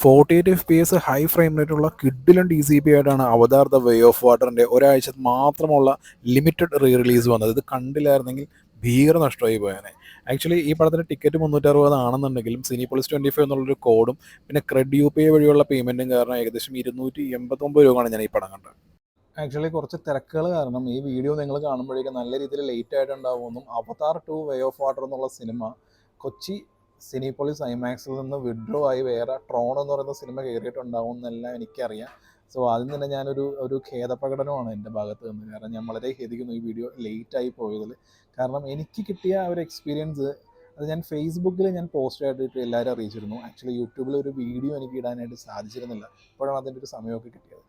48 FPS high frame റേറ്റുള്ള കിഡിലും DCP ആയിട്ടാണ് അവതാർ the way of വാട്ടറിൻ്റെ ഒരാഴ്ച മാത്രമുള്ള ലിമിറ്റഡ് റിലീസ് വന്നത്. ഇത് കണ്ടില്ലായിരുന്നെങ്കിൽ ഭീകര നഷ്ടമായി പോയേനെ. ആക്ച്വലി ഈ പടത്തിന് ടിക്കറ്റ് 360 ആണെന്നുണ്ടെങ്കിലും സിനിപോളിസ് 25 എന്നുള്ളൊരു കോഡും പിന്നെ ക്രെഡ് UPI വഴിയുള്ള പേയ്മെൻറ്റും കാരണം ഏകദേശം 289 രൂപയാണ് ഞാൻ ഈ പടം കണ്ടത്. ആക്ച്വലി കുറച്ച് തിരക്കുകൾ കാരണം ഈ വീഡിയോ നിങ്ങൾ കാണുമ്പോഴേക്കും നല്ല രീതിയിൽ ലേറ്റ് ആയിട്ടുണ്ടാവുമെന്നും അവതാർ 2 വേ ഓഫ് വാട്ടർ എന്നുള്ള സിനിമ കൊച്ചി സിനിപോളിസ് ഐമാക്സിൽ നിന്ന് വിഡ്രോ ആയി വേറെ ട്രോൺ എന്ന് പറയുന്ന സിനിമ കയറിയിട്ടുണ്ടാവും എന്നെല്ലാം എനിക്കറിയാം. സോ ആദ്യം തന്നെ ഞാനൊരു ഖേദപ്രകടനമാണ് എൻ്റെ ഭാഗത്ത് നിന്ന്. കാരണം ഞാൻ വളരെ ഖേദിക്കുന്നു ഈ വീഡിയോ ലേറ്റായി പോയതിൽ. കാരണം എനിക്ക് കിട്ടിയ ഒരു എക്സ്പീരിയൻസ് അത് ഞാൻ ഫേസ്ബുക്കിൽ ഞാൻ പോസ്റ്റ് ആയിട്ട് എല്ലാവരും അറിയിച്ചിരുന്നു. ആക്ച്വലി യൂട്യൂബിൽ ഒരു വീഡിയോ എനിക്ക് ഇടാനായിട്ട് സാധിച്ചിരുന്നില്ല. ഇപ്പോഴാണ് അതിൻ്റെ ഒരു സമയമൊക്കെ കിട്ടിയത്.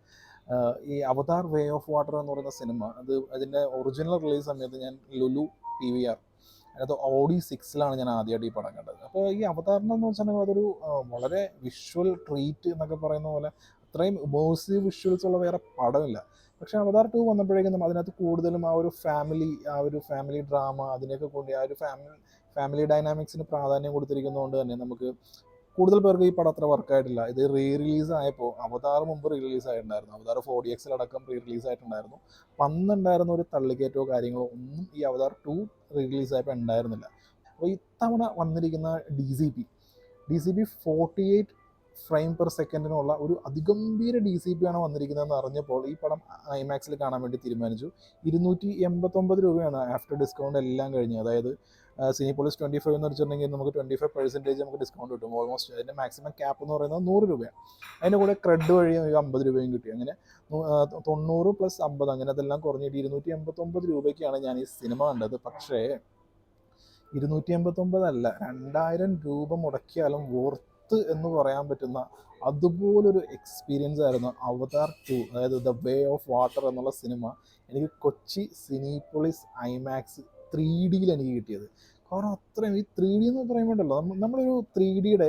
ഈ അവതാർ വേ ഓഫ് വാട്ടർ എന്ന് പറയുന്ന സിനിമ അതിൻ്റെ ഒറിജിനൽ റിലീസ് സമയത്ത് ഞാൻ ലുലു PVR അതായത് ഓഡി 6ലാണ് ഞാൻ ആദ്യമായിട്ട് ഈ പടം കണ്ടത്. അപ്പോൾ ഈ അവതാറിനെന്ന് വെച്ചിട്ടുണ്ടെങ്കിൽ അതൊരു വളരെ വിഷ്വൽ ട്രീറ്റ് എന്നൊക്കെ പറയുന്ന പോലെ അത്രയും ഇമേഴ്സീവ് വിഷ്വൽസ് ഉള്ള വേറെ പടമില്ല. പക്ഷേ അവതാർ 2 വന്നപ്പോഴേക്കും അതിനകത്ത് കൂടുതലും ആ ഒരു ഫാമിലി ഡ്രാമ അതിനെയൊക്കെ കൊണ്ട് ആ ഒരു ഫാമിലി ഡൈനാമിക്സിന് പ്രാധാന്യം കൊടുത്തിരിക്കുന്നതുകൊണ്ട് തന്നെ നമുക്ക് കൂടുതൽ പേർക്ക് ഈ പടം അത്ര വർക്കായിട്ടില്ല. ഇത് റിലീസ് ആയപ്പോൾ അവതാർ മുമ്പ് റിലീസ് ആയിട്ടുണ്ടായിരുന്നു. അവതാർ 4DX അടക്കം റിലീസ് ആയിട്ടുണ്ടായിരുന്നു. അന്നുണ്ടായിരുന്ന ഒരു തള്ളിക്കയറ്റോ കാര്യങ്ങളോ ഒന്നും ഈ അവതാർ 2 റിലീസ് ആയപ്പോൾ ഉണ്ടായിരുന്നില്ല. അപ്പോൾ ഇത്തവണ വന്നിരിക്കുന്ന DCP 48 ഫ്രെയിം പെർ സെക്കൻഡിനുള്ള ഒരു അതിഗംഭീര DCP ആണ് വന്നിരിക്കുന്നതെന്ന് അറിഞ്ഞപ്പോൾ ഈ പടം ഐമാക്സിൽ കാണാൻ വേണ്ടി തീരുമാനിച്ചു. 289 രൂപയാണ് ആഫ്റ്റർ ഡിസ്കൗണ്ട് എല്ലാം കഴിഞ്ഞ്. അതായത് സിനിപോളിസ് 25 എന്ന് വെച്ചിട്ടുണ്ടെങ്കിൽ നമുക്ക് 25% നമുക്ക് ഡിസ്കൗണ്ട് കിട്ടും. ഓൾമോസ്റ്റ് അതിൻ്റെ മാക്സിമം ക്യാപ്പ് എന്ന് പറയുന്നത് 100 രൂപയാണ്. അതിൻ്റെ കൂടെ ക്രെഡ് വഴി 50 രൂപയും കിട്ടി. അങ്ങനെ 90 + 50 അങ്ങനെ അതെല്ലാം കുറഞ്ഞിട്ട് 289 രൂപയ്ക്കാണ് ഞാൻ ഈ സിനിമ കണ്ടത്. പക്ഷേ 289 അല്ല, 2000 രൂപ മുടക്കിയാലും വോർത്ത് എന്ന് പറയാൻ പറ്റുന്ന അതുപോലൊരു എക്സ്പീരിയൻസ് ആയിരുന്നു അവതാർ 2 അതായത് ദ വേ ഓഫ് വാട്ടർ എന്നുള്ള സിനിമ എനിക്ക് കൊച്ചി സിനിപോളിസ് ഐമാക്സ് 3Dയിൽ എനിക്ക് കിട്ടിയത്. കാരണം അത്രയും ഈ 3D എന്ന് പറയുമ്പോഴല്ലോ നമ്മളൊരു 3Dയുടെ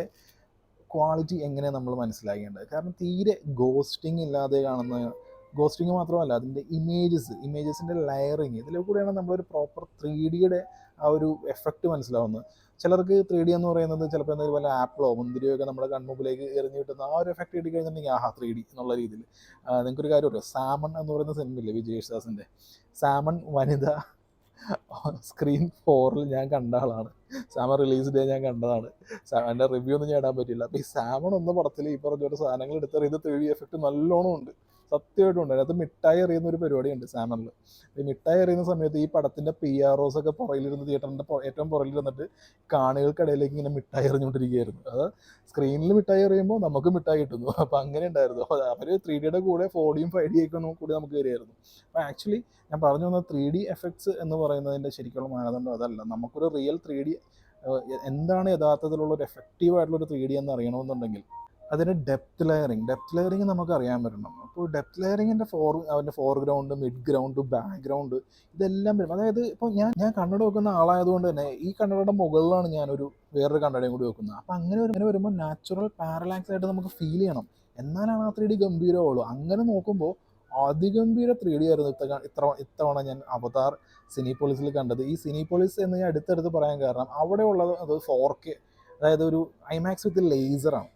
ക്വാളിറ്റി എങ്ങനെയാണ് നമ്മൾ മനസ്സിലാക്കേണ്ടത്. കാരണം തീരെ ഗോസ്റ്റിംഗ് ഇല്ലാതെ കാണുന്ന, ഗോസ്റ്റിംഗ് മാത്രമല്ല അതിൻ്റെ ഇമേജസിൻ്റെ ലെയറിങ് ഇതിലെ കൂടെയാണ് നമ്മളൊരു പ്രോപ്പർ 3Dയുടെ ആ ഒരു എഫക്റ്റ് മനസ്സിലാവുന്നത്. ചിലർക്ക് 3D എന്ന് പറയുന്നത് ചിലപ്പോൾ എന്തെങ്കിലും വല്ല ആപ്പിളോ മുന്തിരിയോ ഒക്കെ നമ്മുടെ കൺമുമ്പിലേക്ക് എറിഞ്ഞു കിട്ടുന്ന ആ ഒരു എഫക്റ്റ് കിട്ടി കഴിഞ്ഞിട്ടുണ്ടെങ്കിൽ 3D എന്നുള്ള രീതിയിൽ. നിങ്ങൾക്കൊരു കാര്യം അറിയോ, സാമൺ എന്ന് പറയുന്ന സിനിമയില്ലേ വിജയ് യേശുദാസിൻ്റെ, സാമൺ വനിത സ്ക്രീൻ 4ൽ ഞാൻ കണ്ട ആളാണ്. സാമൺ റിലീസ് ഡേ ഞാൻ കണ്ടതാണ്. എൻ്റെ റിവ്യൂ ഒന്നും ഞാൻ ഇടാൻ പറ്റില്ല. അപ്പോൾ ഈ സാമൺ എന്ന പടത്തിൽ ഈ പറഞ്ഞ ഒരു സാധനങ്ങൾ എടുത്തെറിയത് 3D എഫക്റ്റ് നല്ലോണം ഉണ്ട്, സത്യമായിട്ടുണ്ട്. അതിനകത്ത് മിഠായി എറിയുന്ന ഒരു പരിപാടിയുണ്ട് സാമണിൽ. ഈ മിഠായി എറിയുന്ന സമയത്ത് ഈ പടത്തിൻ്റെ PROs ഒക്കെ പുറകിലിരുന്ന് തിയേറ്ററിൻ്റെ ഏറ്റവും പുറകിലിരുന്നിട്ട് കാണികൾക്കിടയിലേക്ക് ഇങ്ങനെ മിഠായി എറിഞ്ഞുകൊണ്ടിരിക്കുകയായിരുന്നു. അത് സ്ക്രീനിൽ മിഠായി എറിയുമ്പോൾ നമുക്ക് മിഠായി കിട്ടുന്നു. അപ്പോൾ അങ്ങനെ ഉണ്ടായിരുന്നു. അപ്പോൾ അവർ 3Dയുടെ കൂടെ 4Dയും 5D കൂടി നമുക്ക് വരികയായിരുന്നു. അപ്പോൾ ആക്ച്വലി ഞാൻ പറഞ്ഞു വന്ന 3D എഫക്ട്സ് എന്ന് പറയുന്നതിൻ്റെ ശരിക്കുള്ള മാനദണ്ഡം അതല്ല. നമുക്കൊരു റിയൽ 3D എന്താണ് യഥാർത്ഥത്തിലുള്ള ഒരു എഫക്റ്റീവായിട്ടുള്ളൊരു 3D എന്ന് അറിയണമെന്നുണ്ടെങ്കിൽ അതിന് ഡെപ്ത് ലെയറിങ് നമുക്ക് അറിയാൻ പറ്റണം. അപ്പോൾ ഡെപ്ത് ലെയറിങ്ങിൻ്റെ അതിൻ്റെ ഫോർഗ്രൗണ്ട്, മിഡ് ഗ്രൗണ്ട്, ബാക്ക്ഗ്രൗണ്ട് ഇതെല്ലാം വരും. അതായത് ഇപ്പോൾ ഞാൻ കണ്ണട വെക്കുന്ന ആളായതുകൊണ്ട് തന്നെ ഈ കണ്ണടയുടെ മുകളിലാണ് ഞാനൊരു വേറൊരു കണ്ണടയും കൂടി വെക്കുന്നത്. അപ്പോൾ അങ്ങനെ വരുമ്പോൾ നാച്ചുറൽ പാരലാക്സ് ആയിട്ട് നമുക്ക് ഫീൽ ചെയ്യണം, എന്നാലാണ് ആ 3D ഗംഭീരമുള്ളൂ. അങ്ങനെ നോക്കുമ്പോൾ അതിഗംഭീര 3D ആയിരുന്നു ഇത്തവണ ഞാൻ അവതാർ സിനിപോളിസിൽ കണ്ടത്. ഈ സിനിപോളിസ് എന്ന് ഞാൻ അടുത്തടുത്ത് പറയാൻ കാരണം അവിടെ ഉള്ളത് അത് 4K, അതായത് ഒരു ഐമാക്സ് വിത്ത് ലേസറാണ്.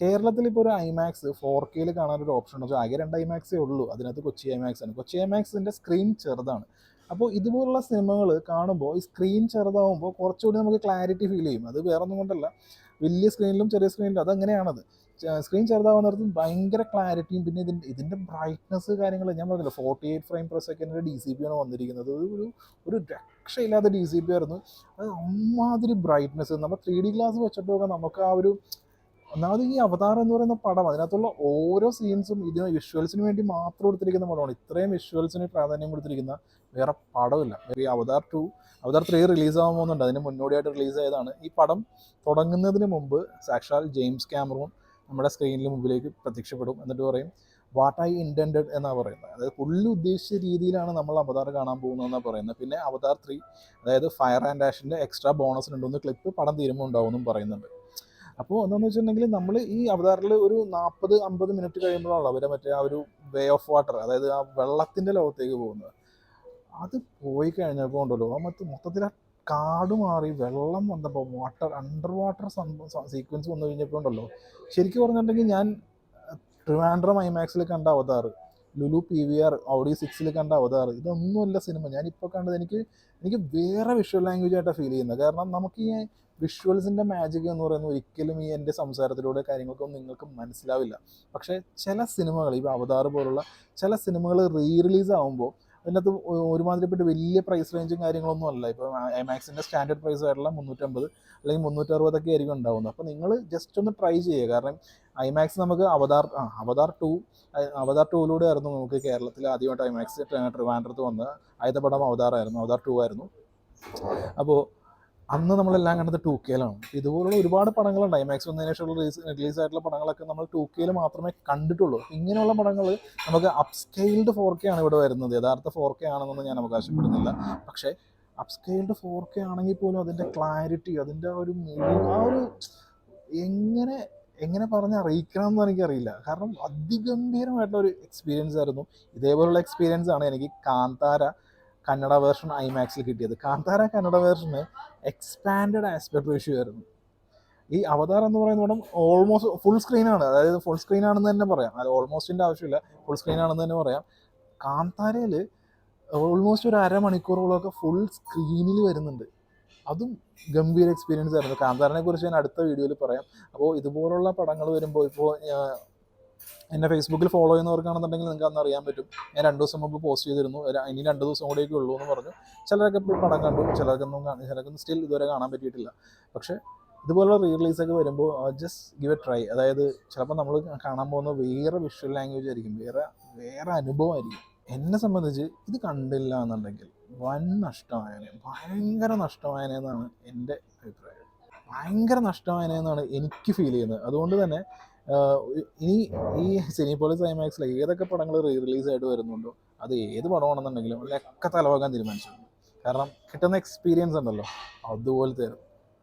കേരളത്തിൽ ഇപ്പോൾ ഒരു ഐമാക്സ് 4Kയിൽ കാണാനൊരു ഓപ്ഷൻ ഉണ്ട്. ആകെ 2 ഐമാക്സേ ഉള്ളൂ. അതിനകത്ത് കൊച്ചി ഐമാക്സ് ആണ്. കൊച്ചി ഐമാക്സിൻ്റെ സ്ക്രീൻ ചെറുതാണ്. അപ്പോൾ ഇതുപോലുള്ള സിനിമകൾ കാണുമ്പോൾ ഈ സ്ക്രീൻ ചെറുതാവുമ്പോൾ കുറച്ചുകൂടി നമുക്ക് ക്ലാരിറ്റി ഫീൽ ചെയ്യും. അത് വേറെ ഒന്നും കൊണ്ടല്ല, വലിയ സ്ക്രീനിലും ചെറിയ സ്ക്രീനിലും അതങ്ങനെയാണത്. സ്ക്രീൻ ചെറുതാവുന്നിടത്ത് ഭയങ്കര ക്ലാരിറ്റിയും പിന്നെ ഇതിൻ്റെ ബ്രൈറ്റ്നസ് കാര്യങ്ങൾ ഞാൻ പറഞ്ഞില്ല. 48 ഫ്രെയിം പെർ സെക്കൻഡിൻ്റെ DCP ആണ് വന്നിരിക്കുന്നത്. ഒരു രക്ഷയില്ലാത്ത DCP ആയിരുന്നു. അത് അമ്മാതിരി ബ്രൈറ്റ്നസ്. നമ്മൾ 3D ഗ്ലാസ് വെച്ചിട്ടൊക്കെ നമുക്ക് ആ ഒരു ഒന്നാമത് ഈ അവതാർ എന്ന് പറയുന്ന പടം അതിനകത്തുള്ള ഓരോ സീൻസും ഇതിന് വിഷ്വൽസിന് വേണ്ടി മാത്രം കൊടുത്തിരിക്കുന്ന പടമാണ്. ഇത്രയും വിഷ്വൽസിന് പ്രാധാന്യം കൊടുത്തിരിക്കുന്ന വേറെ പടമില്ല. ഈ അവതാർ 3 റിലീസ് ആകാൻ പോകുന്നുണ്ട്. അതിന് മുന്നോടിയായിട്ട് റിലീസ് ആയതാണ്. ഈ പടം തുടങ്ങുന്നതിന് മുമ്പ് സാക്ഷാൽ ജെയിംസ് കാമറൂൺ നമ്മുടെ സ്ക്രീനിന് മുമ്പിലേക്ക് പ്രത്യക്ഷപ്പെടും. എന്നിട്ട് പറയും വാട്ട് ഐ ഇൻറ്റൻഡഡ് എന്നാണ് പറയുന്നത്. അതായത് പുള്ളി ഉദ്ദേശിച്ച രീതിയിലാണ് നമ്മൾ അവതാർ കാണാൻ പോകുന്നതെന്നാണ് പറയുന്നത്. പിന്നെ അവതാർ 3 അതായത് ഫയർ ആൻഡ് ആഷിൻ്റെ എക്സ്ട്രാ ബോണസ് 2 ക്ലിപ്പ് പടം തീരുമ്പോൾ ഉണ്ടാവുമെന്നും പറയുന്നുണ്ട്. അപ്പോൾ എന്താണെന്ന് വെച്ചിട്ടുണ്ടെങ്കിൽ നമ്മൾ ഈ അവതാറിൽ ഒരു 40-50 മിനിറ്റ് കഴിയുമ്പോഴാണ് അവരെ മറ്റേ ആ ഒരു വേ ഓഫ് വാട്ടർ, അതായത് ആ വെള്ളത്തിൻ്റെ ലോകത്തേക്ക് പോകുന്നത്. അത് പോയി കഴിഞ്ഞപ്പോൾ ഉണ്ടല്ലോ ആ മൊത്തത്തിൽ ആ കാട് മാറി വെള്ളം വന്നപ്പോൾ അണ്ടർ വാട്ടർ സീക്വൻസ് വന്നു കഴിഞ്ഞപ്പോൾ ഉണ്ടല്ലോ, ശരിക്കും പറഞ്ഞിട്ടുണ്ടെങ്കിൽ ഞാൻ ട്രിവാൻഡ്രം ഐമാക്സിൽ കണ്ട അവതാർ, ലുലു PVR Audi 6 കണ്ട അവതാർ, ഇതൊന്നുമല്ല സിനിമ. ഞാനിപ്പോൾ കണ്ടത് എനിക്ക് വേറെ വിഷ്വൽ ലാംഗ്വേജ് ആയിട്ടാണ് ഫീൽ ചെയ്യുന്നത്. കാരണം നമുക്ക് ഈ വിഷ്വൽസിൻ്റെ മാജിക് എന്ന് പറയുന്നത് ഒരിക്കലും ഈ എൻ്റെ സംസാരത്തിലൂടെ കാര്യങ്ങൾക്കൊന്നും നിങ്ങൾക്ക് മനസ്സിലാവില്ല. പക്ഷേ ചില സിനിമകൾ, ഇപ്പോൾ അവതാർ പോലുള്ള ചില സിനിമകൾ റിലീസ് ആകുമ്പോൾ അതിനകത്ത് ഒരുമാതിരിപ്പെട്ട് വലിയ പ്രൈസ് റേഞ്ചും കാര്യങ്ങളൊന്നും അല്ല. ഇപ്പോൾ ഐമാക്സിൻ്റെ സ്റ്റാൻഡേർഡ് പ്രൈസ് ആയിട്ടുള്ള 350 അല്ലെങ്കിൽ 360 ആയിരിക്കും ഉണ്ടാവുന്നത്. അപ്പോൾ നിങ്ങൾ ജസ്റ്റ് ഒന്ന് ട്രൈ ചെയ്യുക. കാരണം ഐമാക്സ് നമുക്ക് അവതാർ 2 ആയിരുന്നു നമുക്ക് കേരളത്തിൽ ആദ്യമായിട്ട് ഐമാക്സ് ട്രിവാൻഡ്രത്ത് വന്നത്. ആദ്യത്തെ പടം അവതാർ 2 ആയിരുന്നു. അപ്പോൾ അന്ന് നമ്മളെല്ലാം കണ്ടത് 2K ഇതുപോലുള്ള ഒരുപാട് പടങ്ങളുണ്ട്. ഐമാക്സ് വന്നതിന് ശേഷമുള്ള റിലീസായിട്ടുള്ള പടങ്ങളൊക്കെ നമ്മൾ 2K മാത്രമേ കണ്ടിട്ടുള്ളൂ. ഇങ്ങനെയുള്ള പടങ്ങൾ നമുക്ക് അപ്സ്കെയിൽഡ് 4K ആണ് ഇവിടെ വരുന്നത്. യഥാർത്ഥ 4K ആണെന്നൊന്നും ഞാൻ അവകാശപ്പെടുന്നില്ല. പക്ഷേ അപ്സ്കെയിൽഡ് 4K ആണെങ്കിൽ പോലും അതിൻ്റെ ക്ലാരിറ്റി, അതിൻ്റെ ഒരു എങ്ങനെ പറഞ്ഞറിയിക്കണം എന്ന് എനിക്കറിയില്ല. കാരണം അതിഗംഭീരമായിട്ടുള്ളൊരു എക്സ്പീരിയൻസ് ആയിരുന്നു. ഇതേപോലുള്ള എക്സ്പീരിയൻസ് ആണ് എനിക്ക് കാന്താര കന്നഡ വേർഷൻ ഐമാക്സിൽ കിട്ടിയത്. കാന്താര കന്നഡ വേർഷന് എക്സ്പാൻഡഡ് ആസ്പെക്ട് റേഷ്യോ ആയിരുന്നു. ഈ അവതാർ എന്ന് പറയുന്ന പടം ഓൾമോസ്റ്റ് ഫുൾ സ്ക്രീനാണ്. അതായത് ഫുൾ സ്ക്രീൻ ആണെന്ന് തന്നെ പറയാം. അത് ഓൾമോസ്റ്റിൻ്റെ ആവശ്യമില്ല, ഫുൾ സ്ക്രീൻ ആണെന്ന് തന്നെ പറയാം. കാന്താരയിൽ ഓൾമോസ്റ്റ് ഒരു അരമണിക്കൂറോളമൊക്കെ ഫുൾ സ്ക്രീനിൽ വരുന്നുണ്ട്. അതും ഗംഭീര എക്സ്പീരിയൻസ് ആയിരുന്നു. കാന്താരനെ കുറിച്ച് ഞാൻ അടുത്ത വീഡിയോയിൽ പറയാം. അപ്പോൾ ഇതുപോലുള്ള പടങ്ങൾ വരുമ്പോൾ, ഇപ്പോൾ എന്നെ ഫേസ്ബുക്കിൽ ഫോളോ ചെയ്യുന്നവർക്കാണെന്നുണ്ടെങ്കിൽ നിങ്ങൾക്ക് അന്ന് അറിയാൻ പറ്റും. ഞാൻ 2 ദിവസം മുമ്പ് പോസ്റ്റ് ചെയ്തിരുന്നു, ഇനി 2 ദിവസം കൂടെയൊക്കെ ഉള്ളൂ എന്ന് പറഞ്ഞു. ചിലരൊക്കെ ഇപ്പോൾ പടം കണ്ടു, ചിലർക്കൊന്നും സ്റ്റിൽ ഇതുവരെ കാണാൻ പറ്റിയിട്ടില്ല. പക്ഷേ ഇതുപോലുള്ള റിലീസൊക്കെ വരുമ്പോൾ ജസ്റ്റ് ഗിവ് എ ട്രൈ. അതായത് ചിലപ്പോൾ നമ്മൾ കാണാൻ പോകുന്ന വേറെ വിഷ്വൽ ലാംഗ്വേജ് ആയിരിക്കും, വേറെ അനുഭവമായിരിക്കും. എന്നെ സംബന്ധിച്ച് ഇത് കണ്ടില്ല എന്നുണ്ടെങ്കിൽ വൻ നഷ്ടമായനെ, ഭയങ്കര നഷ്ടമായനെന്നാണ് എൻ്റെ അഭിപ്രായം. ഭയങ്കര നഷ്ടമായനെന്നാണ് എനിക്ക് ഫീൽ ചെയ്യുന്നത്. അതുകൊണ്ട് തന്നെ ഇനി ഈ സിനിപോളിസ് ഐമാക്സിൽ ഏതൊക്കെ പടങ്ങൾ റിലീസായിട്ട് വരുന്നുണ്ടോ, അത് ഏത് പടമാണെന്നുണ്ടെങ്കിലും അതിലൊക്കെ തലവാക്കാൻ തീരുമാനിച്ചിട്ടുണ്ട്. കാരണം കിട്ടുന്ന എക്സ്പീരിയൻസ് ഉണ്ടല്ലോ, അതുപോലത്തെ